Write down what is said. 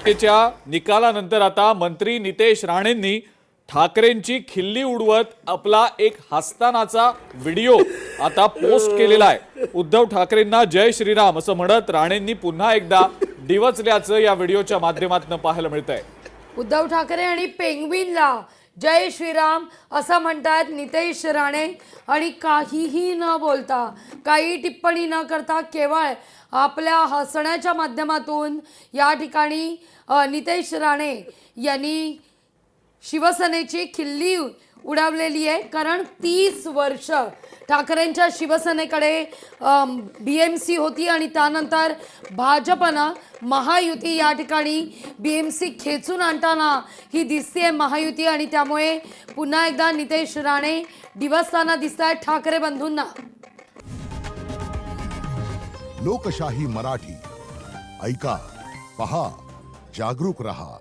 लोकसभेच्या निकालानंतर आता मंत्री नितेश राणेंनी ठाकरेंची खिल्ली उडवत आपला एक हसतानाचा व्हिडिओ आता पोस्ट केलेला आहे। उद्धव ठाकरेंना जय श्रीराम असं म्हणत राणेंनी पुन्हा एकदा डिवचल्याचं या व्हिडिओच्या माध्यमातून पाहायला मिळतंय। उद्धव ठाकरे आणि पेंग्विनला जय श्रीराम असं म्हणतात नितेश राणे आणि काहीही न बोलता काही टिप्पणी न करता केवळ आपल्या हसण्याच्या माध्यमातून या ठिकाणी नितेश राणे यांनी शिवसेनेची खिल्ली उडवलेली आहे। कारण 30 वर्ष ठाकरेंच्या शिवसेनेकडे BMC होती आणि त्यानंतर भाजपनं महायुती या ठिकाणी BMC खेचून आणताना ही दिसते महायुती आणि त्यामुळे पुन्हा एकदा नितेश राणे डिवचताना दिसतात ठाकरे बंधूंना। लोकशाही मराठी ऐका, पहा, जागरूक रहा।